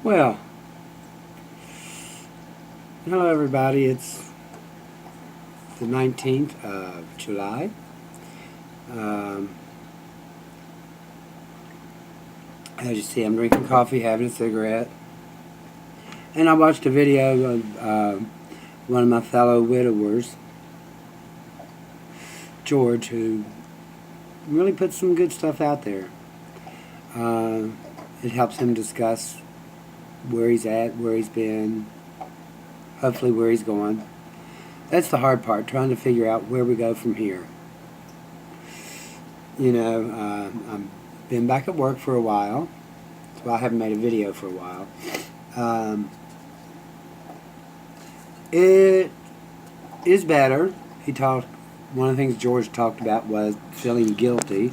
Well, hello everybody. It's the 19th of July. Um, as you see, I'm drinking coffee, having a cigarette. And I watched a video of one of my fellow widowers, George, who really put some good stuff out there. It helps him discuss where he's at, where he's been, hopefully where he's going. That's the hard part, trying to figure out where we go from here. You know, I've been back at work for a while, so I haven't made a video for a while. It is better. One of the things George talked about was feeling guilty.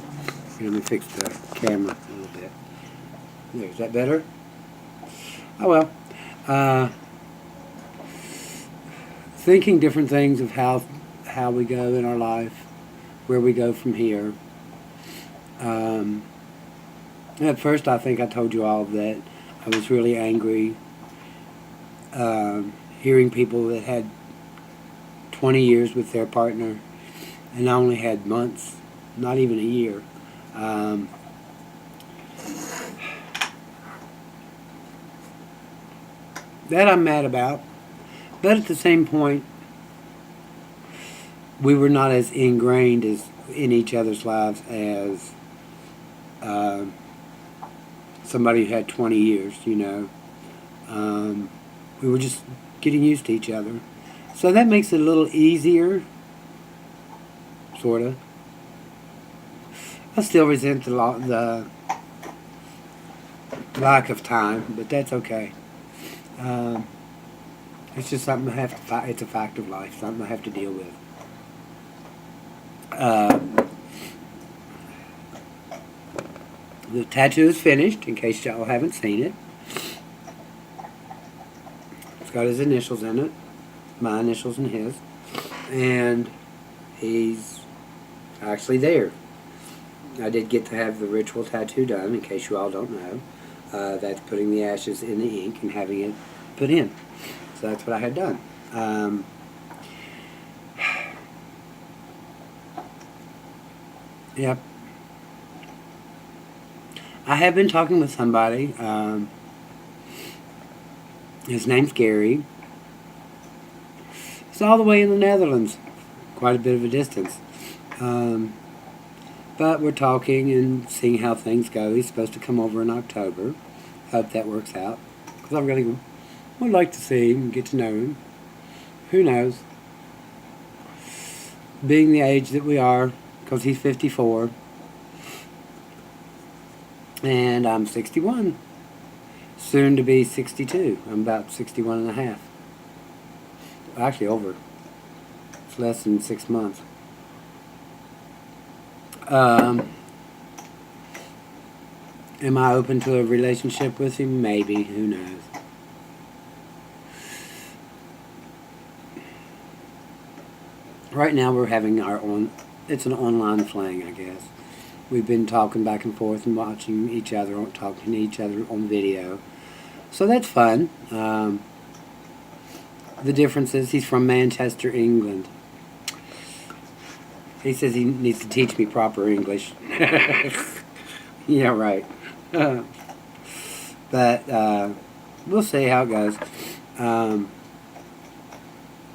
Let me fix the camera a little bit. There, is that better? Oh well. Thinking different things of how we go in our life, where we go from here. At first, I think I told you all that I was really angry hearing people that had 20 years with their partner and I only had months, not even a year. That I'm mad about. But at the same point, we were not as ingrained in each other's lives as somebody who had 20 years, you know. We were just getting used to each other. So that makes it a little easier, sort of. I still resent the lack of time, but that's okay. It's just something I have to fight. It's a fact of life, something I have to deal with. The tattoo is finished, in case y'all haven't seen it. It's got his initials in it, my initials and his, and he's actually there. I did get to have the ritual tattoo done, in case you all don't know. That's putting the ashes in the ink and having it put in. So that's what I had done. Yep. I have been talking with somebody. His name's Gary. He's all the way in the Netherlands. Quite a bit of a distance. But we're talking and seeing how things go. He's supposed to come over in October. Hope that works out. Because I really would like to see him and get to know him. Who knows? Being the age that we are, because he's 54. And I'm 61. Soon to be 62. I'm about 61 and a half. Actually over. It's less than 6 months. Am I open to a relationship with him? Maybe. Who knows? Right now we're having our own... It's an online fling, I guess. We've been talking back and forth and watching each other, talking to each other on video. So that's fun. The difference is he's from Manchester, England. He says he needs to teach me proper English. Yeah, right. But we'll see how it goes. Am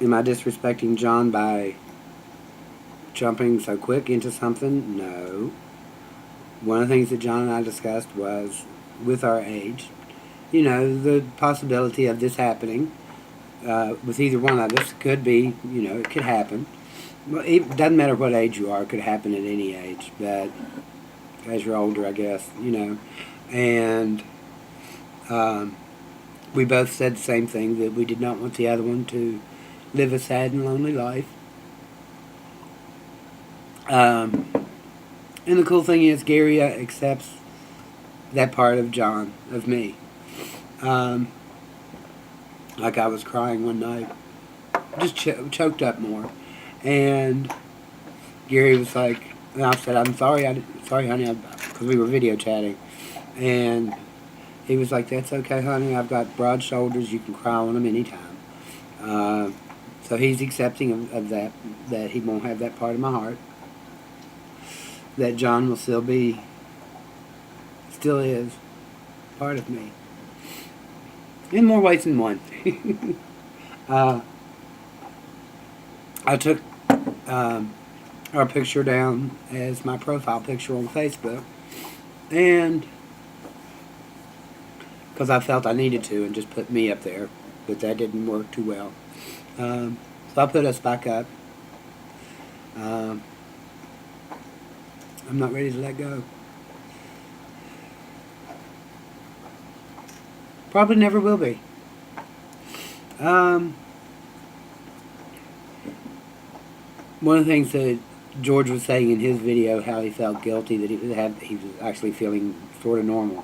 I disrespecting John by jumping so quick into something? No. One of the things that John and I discussed was, with our age, you know, the possibility of this happening with either one of us. Could be, you know, it could happen. Well, it doesn't matter what age you are, it could happen at any age, but as you're older, I guess, you know. And we both said the same thing, that we did not want the other one to live a sad and lonely life. And the cool thing is, Gary accepts that part of John, of me. Like I was crying one night, just choked up more. And Gary was like, and I said, I'm sorry, sorry honey, because we were video chatting. And he was like, "That's okay, honey. I've got broad shoulders. You can cry on them anytime." So he's accepting of that he won't have that part of my heart. That John will still is part of me. In more ways than one. I took our picture down as my profile picture on Facebook, and because I felt I needed to, and just put me up there, but that didn't work too well. So I put us back up. I'm not ready to let go. Probably never will be. One of the things that George was saying in his video, how he felt guilty that he was actually feeling sort of normal.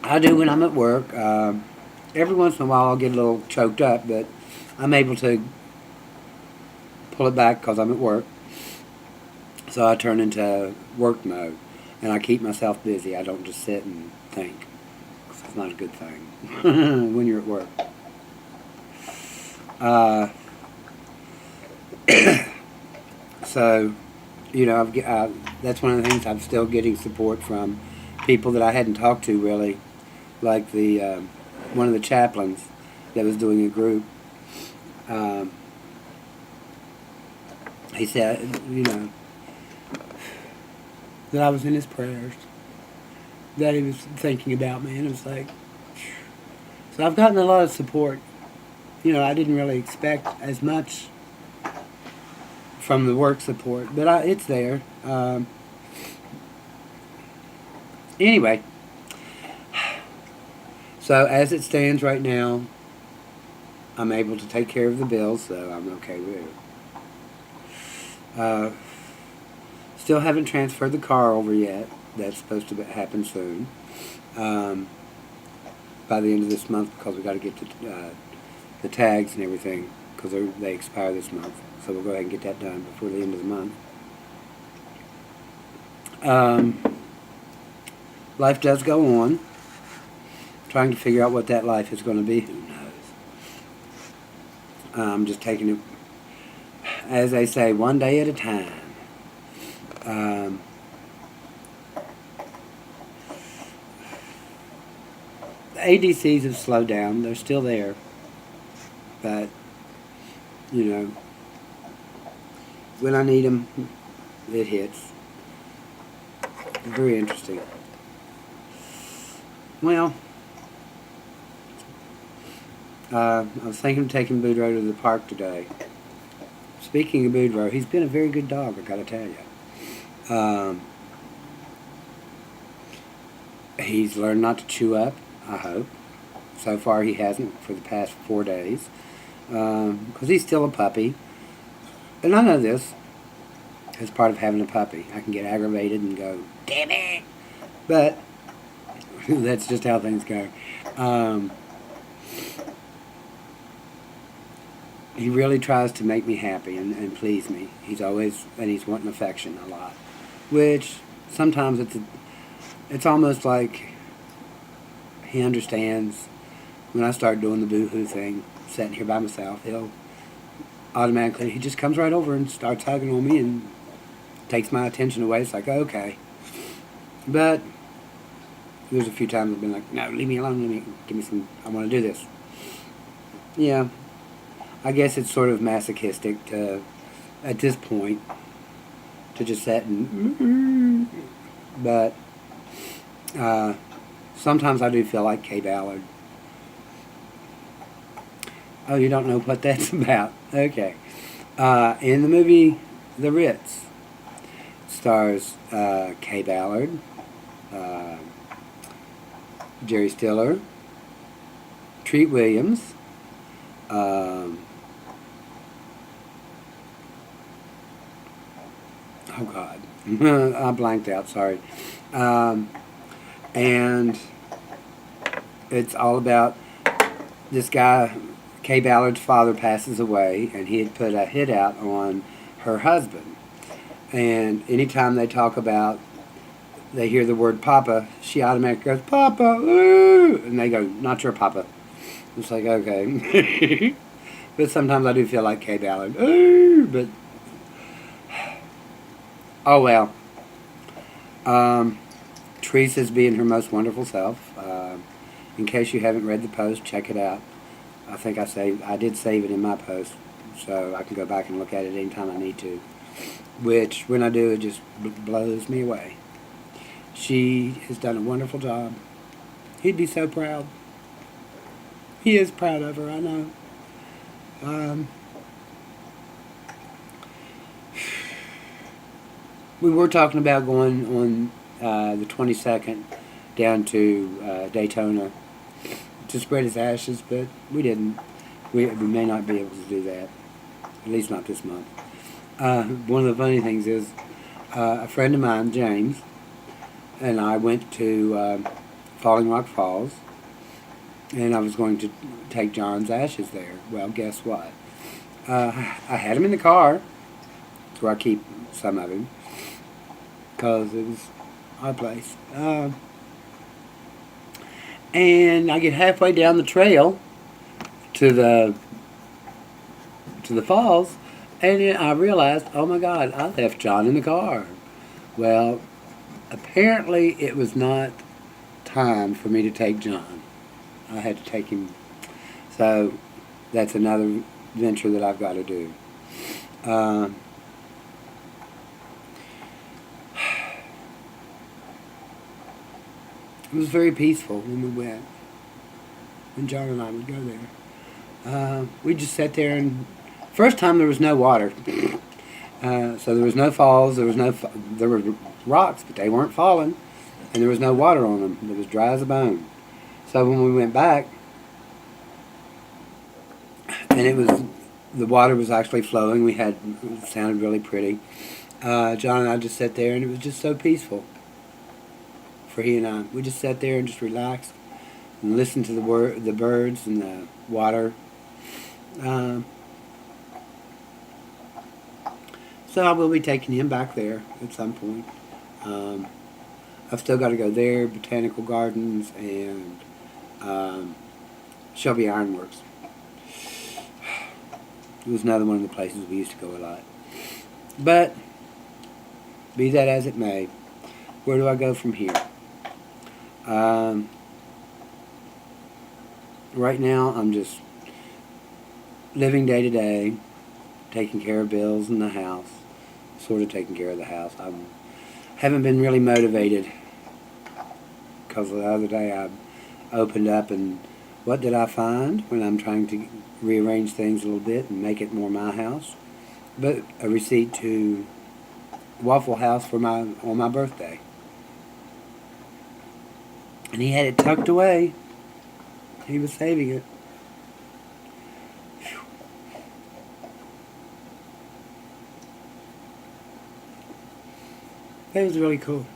I do when I'm at work. Every once in a while I'll get a little choked up, but I'm able to pull it back because I'm at work. So I turn into work mode, and I keep myself busy. I don't just sit and think. It's not a good thing when you're at work. So, that's one of the things I'm still getting support from people that I hadn't talked to really, like the one of the chaplains that was doing a group. He said, that I was in his prayers, that he was thinking about me, and it was like, so I've gotten a lot of support. I didn't really expect as much from the work support, but it's there. Anyway, so as it stands right now, I'm able to take care of the bills, so I'm okay with it. Still haven't transferred the car over yet. That's supposed to happen soon. By the end of this month, because we got to get the tags and everything, because they expire this month. So we'll go ahead and get that done before the end of the month. Life does go on. Trying to figure out what that life is going to be. Who knows? I'm just taking it, as they say, one day at a time. The ADCs have slowed down. They're still there. But, when I need them, it hits. Very interesting. Well, I was thinking of taking Boudreaux to the park today. Speaking of Boudreaux, he's been a very good dog, I gotta tell you. He's learned not to chew up, I hope. So far he hasn't for the past 4 days. Because he's still a puppy. And I know this as part of having a puppy. I can get aggravated and go, damn it! But that's just how things go. He really tries to make me happy and please me. He's wanting affection a lot. Which sometimes it's almost like he understands when I start doing the boo-hoo thing, sitting here by myself, he just comes right over and starts hugging on me and takes my attention away. It's like, okay. But there's a few times I've been like, no, leave me alone, give me some, I want to do this. Yeah, I guess it's sort of masochistic to, at this point, to just sit and, but sometimes I do feel like Kay Ballard. Oh, you don't know what that's about? Okay. In the movie The Ritz, stars Kay Ballard, Jerry Stiller, Treat Williams, oh God, I blanked out, sorry. And it's all about this guy. Kay Ballard's father passes away, and he had put a hit out on her husband. And anytime they talk about they hear the word Papa, she automatically goes, Papa, ooh! And they go, not your Papa. It's like, okay. But sometimes I do feel like Kay Ballard, ooh! But, oh well. Teresa's being her most wonderful self. In case you haven't read the post, check it out. I think I did save it in my post, so I can go back and look at it anytime I need to. Which, when I do, it just blows me away. She has done a wonderful job. He'd be so proud. He is proud of her, I know. We were talking about going on the 22nd down to Daytona to spread his ashes, but we didn't. We may not be able to do that, at least not this month. One of the funny things is a friend of mine, James, and I went to Falling Rock Falls, and I was going to take John's ashes there. Well, guess what? I had him in the car. That's where I keep some of him, because it was our place. And I get halfway down the trail to the falls, and then I realized, oh my God, I left John in the car. Well, apparently it was not time for me to take John. I had to take him. So that's another venture that I've got to do. It was very peaceful when we went. When John and I would go there. We just sat there, and first time there was no water. So there was no falls, there were rocks, but they weren't falling, and there was no water on them. It was dry as a bone. So when we went back, and the water was actually flowing, it sounded really pretty. John and I just sat there, and it was just so peaceful for he and I. We just sat there and just relaxed and listened to the birds and the water. So I will be taking him back there at some point. I've still got to go there, Botanical Gardens, and Shelby Ironworks. It was another one of the places we used to go a lot. But, be that as it may, where do I go from here? Right now, I'm just living day to day, taking care of bills in the house, sort of taking care of the house. I haven't been really motivated, because the other day I opened up, and what did I find when I'm trying to rearrange things a little bit and make it more my house? But a receipt to Waffle House on my birthday. And he had it tucked away. He was saving it. Whew. That was really cool.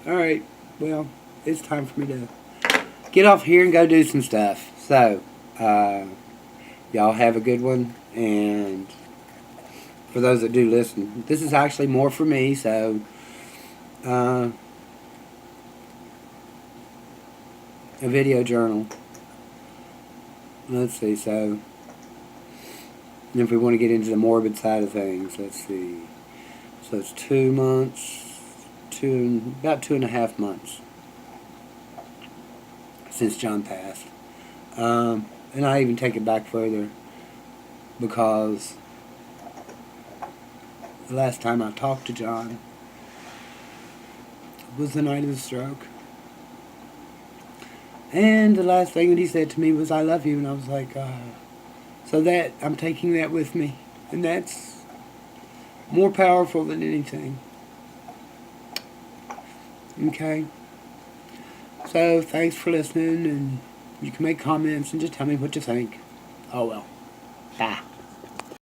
Alright, well, it's time for me to get off here and go do some stuff. So, y'all have a good one, and for those that do listen, this is actually more for me, so a video journal. Let's see, so if we want to get into the morbid side of things, let's see. So it's 2 months, about 2.5 months since John passed. And I even take it back further, because the last time I talked to John was the night of the stroke. And the last thing that he said to me was, I love you. And I was like, so that, I'm taking that with me. And that's more powerful than anything. Okay? So, thanks for listening, and you can make comments and just tell me what you think. Oh well. Bye.